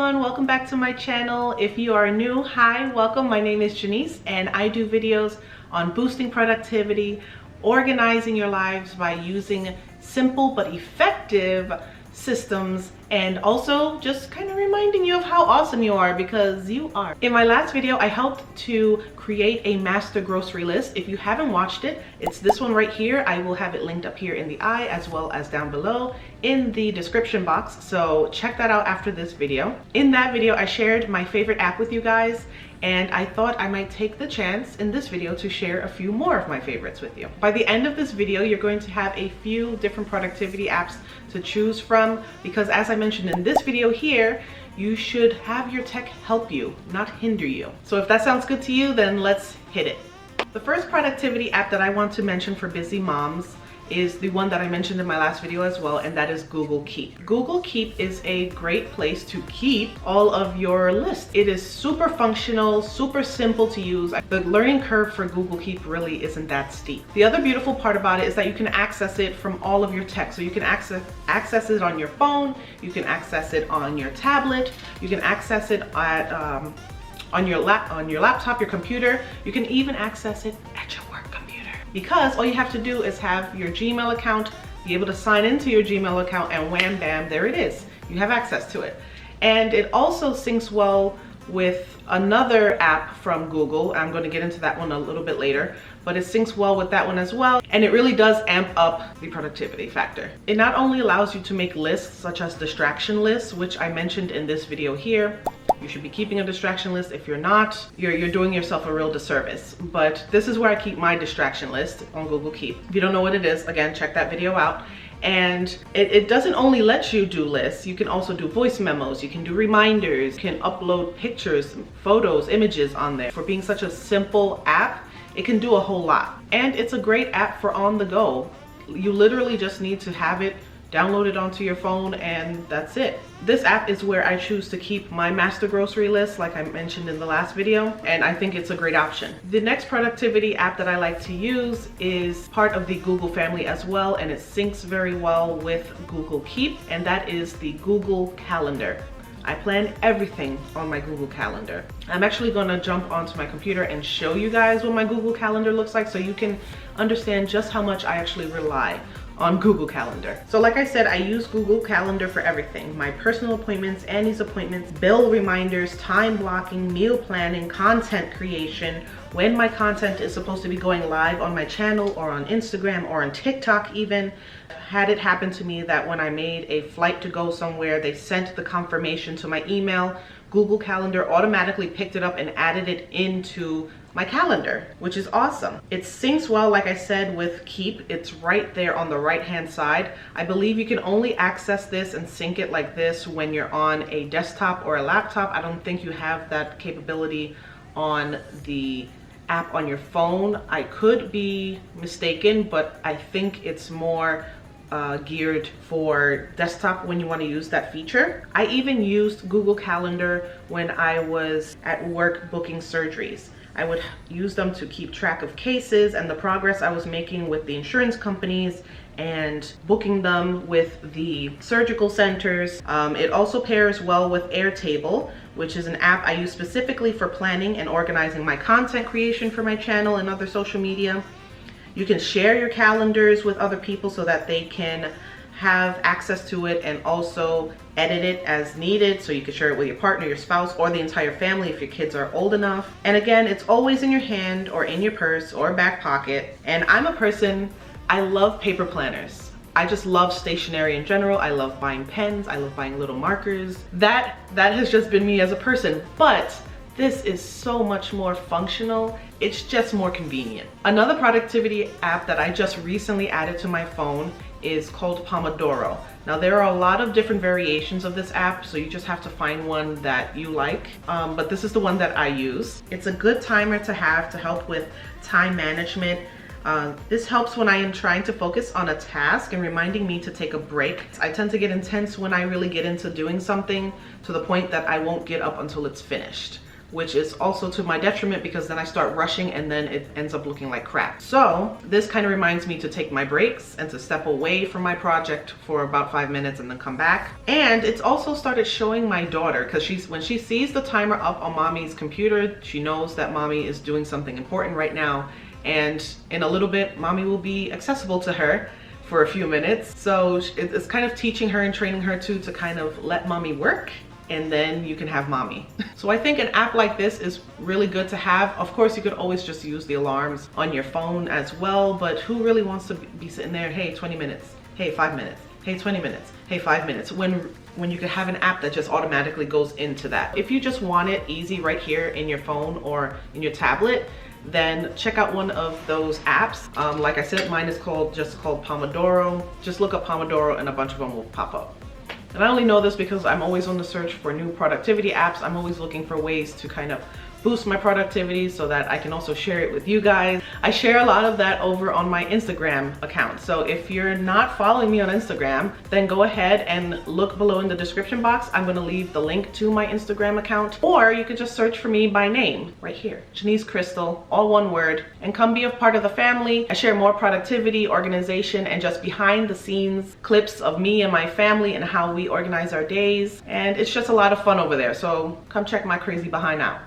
everyone, welcome back to my channel. If you are new, hi, welcome. My name is Janice and I do videos on boosting productivity, organizing your lives by using simple but effective systems, and also just kind of reminding you of how awesome you are, because you are. In my last video, I helped to create a master grocery list. If you haven't watched it, it's this one right here. I will have it linked up here in the eye as well as down below in the description box, so check that out after this video. In that video, I shared my favorite app with you guys, and I thought I might take the chance in this video to share a few more of my favorites with you. By the end of this video, you're going to have a few different productivity apps to choose from, because as I mentioned in this video here, you should have your tech help you, not hinder you. So if that sounds good to you, then let's hit it. The first productivity app that I want to mention for busy moms is the one that I mentioned in my last video as well, and that is Google Keep. Google Keep is a great place to keep all of your lists. It is super functional, super simple to use. The learning curve for Google Keep really isn't that steep. The other beautiful part about it is that you can access it from all of your tech. So you can access it on your phone, you can access it on your tablet, you can access it at on your laptop, your computer. You can even access it at your work computer, because all you have to do is have your Gmail account, be able to sign into your Gmail account, and wham bam, there it is. You have access to it. And it also syncs well with another app from Google. I'm going to get into that one a little bit later, but it syncs well with that one as well, and it really does amp up the productivity factor. It not only allows you to make lists such as distraction lists, which I mentioned in this video here. You should be keeping a distraction list. If you're not, you're doing yourself a real disservice. But this is where I keep my distraction list on Google Keep. If you don't know what it is, again, check that video out. And it doesn't only let you do lists, you can also do voice memos, you can do reminders, you can upload pictures, photos, images on there. For being such a simple app, it can do a whole lot. And it's a great app for on the go. You literally just need to have it download it onto your phone, and that's it. This app is where I choose to keep my master grocery list, like I mentioned in the last video, and I think it's a great option. The next productivity app that I like to use is part of the Google family as well, and it syncs very well with Google Keep, and that is the Google Calendar. I plan everything on my Google Calendar. I'm actually gonna jump onto my computer and show you guys what my Google Calendar looks like, so you can understand just how much I actually rely on Google Calendar. So like I said, I use Google Calendar for everything. My personal appointments, Annie's appointments, bill reminders, time blocking, meal planning, content creation, when my content is supposed to be going live on my channel or on Instagram or on TikTok even. Had it happen to me that when I made a flight to go somewhere, they sent the confirmation to my email, Google Calendar automatically picked it up and added it into my calendar, which is awesome. It syncs well, like I said, with Keep. It's right there on the right hand side. I believe you can only access this and sync it like this when you're on a desktop or a laptop. I don't think you have that capability on the app on your phone. I could be mistaken, but I think it's more geared for desktop when you want to use that feature. I even used Google Calendar when I was at work booking surgeries. I would use them to keep track of cases and the progress I was making with the insurance companies and booking them with the surgical centers. It also pairs well with Airtable, which is an app I use specifically for planning and organizing my content creation for my channel and other social media. You can share your calendars with other people so that they can have access to it and also edit it as needed, so you can share it with your partner, your spouse, or the entire family if your kids are old enough. And again, it's always in your hand or in your purse or back pocket. And I'm a person, I love paper planners. I just love stationery in general. I love buying pens, I love buying little markers. That has just been me as a person, but this is so much more functional. It's just more convenient. Another productivity app that I just recently added to my phone is called Pomodoro. Now there are a lot of different variations of this app, so you just have to find one that you like. But this is the one that I use. It's a good timer to have to help with time management. This helps when I am trying to focus on a task and reminding me to take a break. I tend to get intense when I really get into doing something to the point that I won't get up until it's finished. which is also to my detriment because then I start rushing and then it ends up looking like crap. So this kind of reminds me to take my breaks and to step away from my project for about 5 minutes and then come back. And it's also started showing my daughter, because when she sees the timer up on mommy's computer, she knows that mommy is doing something important right now. And in a little bit, mommy will be accessible to her for a few minutes. So it's kind of teaching her and training her to kind of let mommy work, and then you can have mommy. So I think an app like this is really good to have. Of course, you could always just use the alarms on your phone as well, but who really wants to be sitting there, hey, 20 minutes, hey, 5 minutes, hey, 20 minutes, hey, 5 minutes, when you could have an app that just automatically goes into that. If you just want it easy right here in your phone or in your tablet, then check out one of those apps. Like I said, mine is just called Pomodoro. Just look up Pomodoro and a bunch of them will pop up. And I only know this because I'm always on the search for new productivity apps. I'm always looking for ways to kind of boost my productivity so that I can also share it with you guys. I share a lot of that over on my Instagram account. So if you're not following me on Instagram, then go ahead and look below in the description box. I'm gonna leave the link to my Instagram account, or you could just search for me by name right here, Janice Crystal, all one word, and come be a part of the family. I share more productivity, organization, and just behind the scenes clips of me and my family and how we organize our days. And it's just a lot of fun over there. So come check my crazy behind out.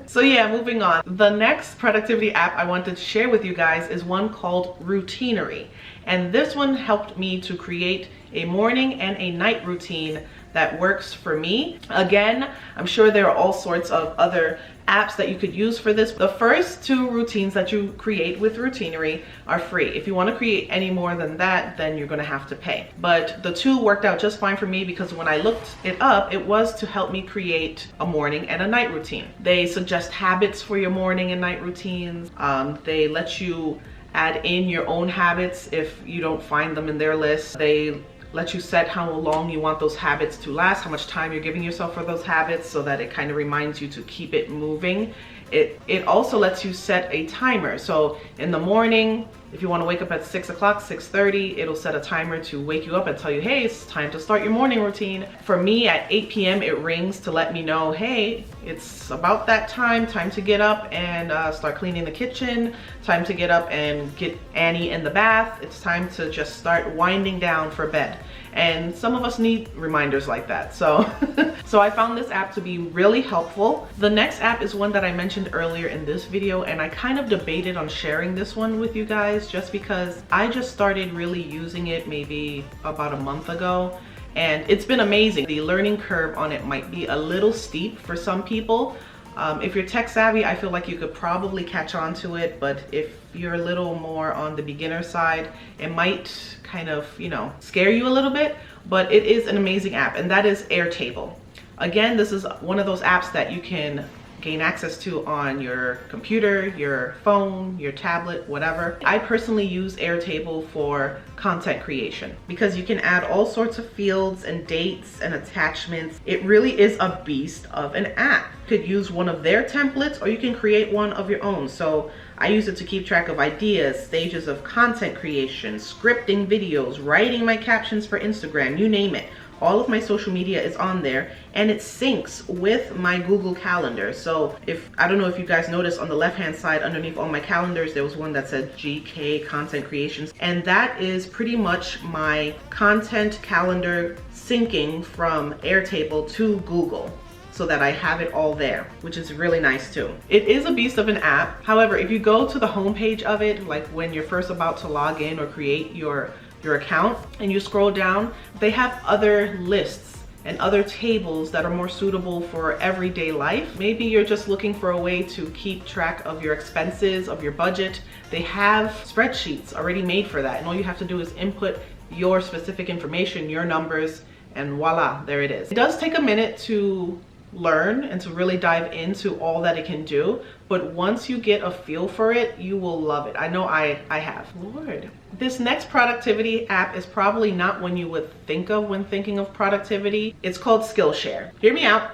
So yeah, moving on. The next productivity app I wanted to share with you guys is one called Routinery. And this one helped me to create a morning and a night routine that works for me. Again, I'm sure there are all sorts of other apps that you could use for this. The first 2 routines that you create with Routinery are free. If you want to create any more than that, then you're going to have to pay. But the 2 worked out just fine for me because when I looked it up, it was to help me create a morning and a night routine. They suggest habits for your morning and night routines. They let you add in your own habits if you don't find them in their list. They let you set how long you want those habits to last, how much time you're giving yourself for those habits, so that it kind of reminds you to keep it moving. It also lets you set a timer. So in the morning, if you want to wake up at 6 o'clock, 6:30, it'll set a timer to wake you up and tell you, hey, it's time to start your morning routine. For me, at 8 p.m. it rings to let me know, hey, it's about that time to get up and start cleaning the kitchen, time to get up and get Annie in the bath. It's time to just start winding down for bed. And some of us need reminders like that. So, so I found this app to be really helpful. The next app is one that I mentioned earlier in this video, and I kind of debated on sharing this one with you guys just because I just started really using it maybe about a month ago. And it's been amazing. The learning curve on it might be a little steep for some people. If you're tech savvy, I feel like you could probably catch on to it, but if you're a little more on the beginner side, it might kind of, you know, scare you a little bit, but it is an amazing app, and that is Airtable. Again, this is one of those apps that you can gain access to on your computer, your phone, your tablet, whatever. I personally use Airtable for content creation because you can add all sorts of fields and dates and attachments. It really is a beast of an app. You could use one of their templates or you can create one of your own. So I use it to keep track of ideas, stages of content creation, scripting videos, writing my captions for Instagram, you name it. All of my social media is on there, and it syncs with my Google Calendar. So I don't know if you guys noticed on the left hand side underneath all my calendars, there was one that said GK Content Creations, and that is pretty much my content calendar syncing from Airtable to Google, so that I have it all there, which is really nice too. It is a beast of an app. However, if you go to the homepage of it, like when you're first about to log in or create your account and you scroll down, they have other lists and other tables that are more suitable for everyday life. Maybe you're just looking for a way to keep track of your expenses, of your budget. They have spreadsheets already made for that, and all you have to do is input your specific information, your numbers, and voila, there it is. It does take a minute to learn and to really dive into all that it can do, but once you get a feel for it, you will love it. I know I have. Lord. This next productivity app is probably not one you would think of when thinking of productivity. It's called Skillshare. Hear me out.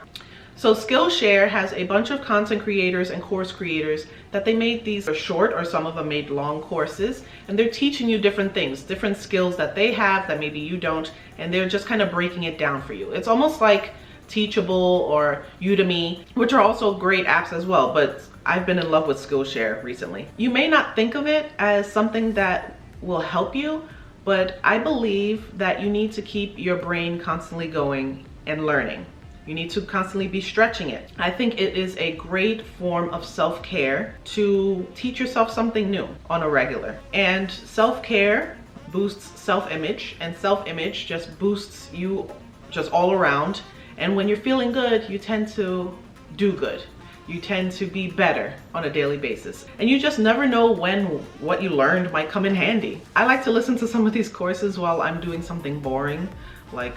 So Skillshare has a bunch of content creators and course creators that they made these short, or some of them made long courses, and they're teaching you different things, different skills that they have that maybe you don't, and they're just kind of breaking it down for you. It's almost like Teachable or Udemy, which are also great apps as well, but I've been in love with Skillshare recently. You may not think of it as something that will help you, but I believe that you need to keep your brain constantly going and learning. You need to constantly be stretching it. I think it is a great form of self-care to teach yourself something new on a regular. And self-care boosts self-image, and self-image just boosts you just all around. And when you're feeling good, you tend to do good. You tend to be better on a daily basis. And you just never know when what you learned might come in handy. I like to listen to some of these courses while I'm doing something boring, like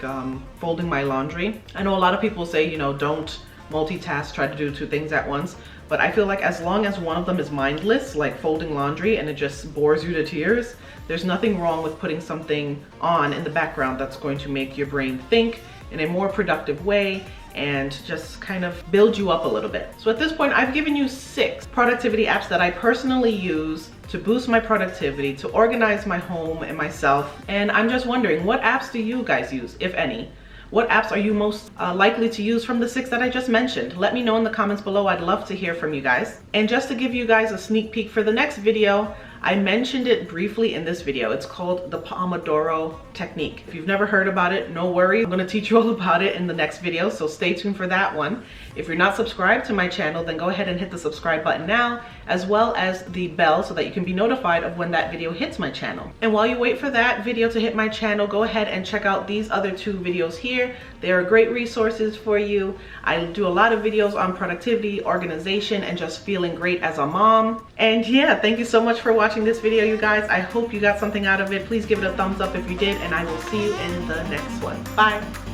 folding my laundry. I know a lot of people say, you know, don't multitask, try to do two things at once. But I feel like as long as one of them is mindless, like folding laundry, and it just bores you to tears, there's nothing wrong with putting something on in the background that's going to make your brain think in a more productive way and just kind of build you up a little bit. So at this point, I've given you 6 productivity apps that I personally use to boost my productivity, to organize my home and myself. And I'm just wondering, what apps do you guys use, if any? What apps are you most likely to use from the 6 that I just mentioned? Let me know in the comments below. I'd love to hear from you guys. And just to give you guys a sneak peek for the next video, I mentioned it briefly in this video. It's called the Pomodoro technique. If you've never heard about it, no worries. I'm gonna teach you all about it in the next video, so stay tuned for that one. If you're not subscribed to my channel, then go ahead and hit the subscribe button now, as well as the bell so that you can be notified of when that video hits my channel. And while you wait for that video to hit my channel, go ahead and check out these other 2 videos here. They are great resources for you. I do a lot of videos on productivity, organization, and just feeling great as a mom. And yeah, thank you so much for watching this video, you guys. I hope you got something out of it. Please give it a thumbs up if you did, and I will see you in the next one. Bye.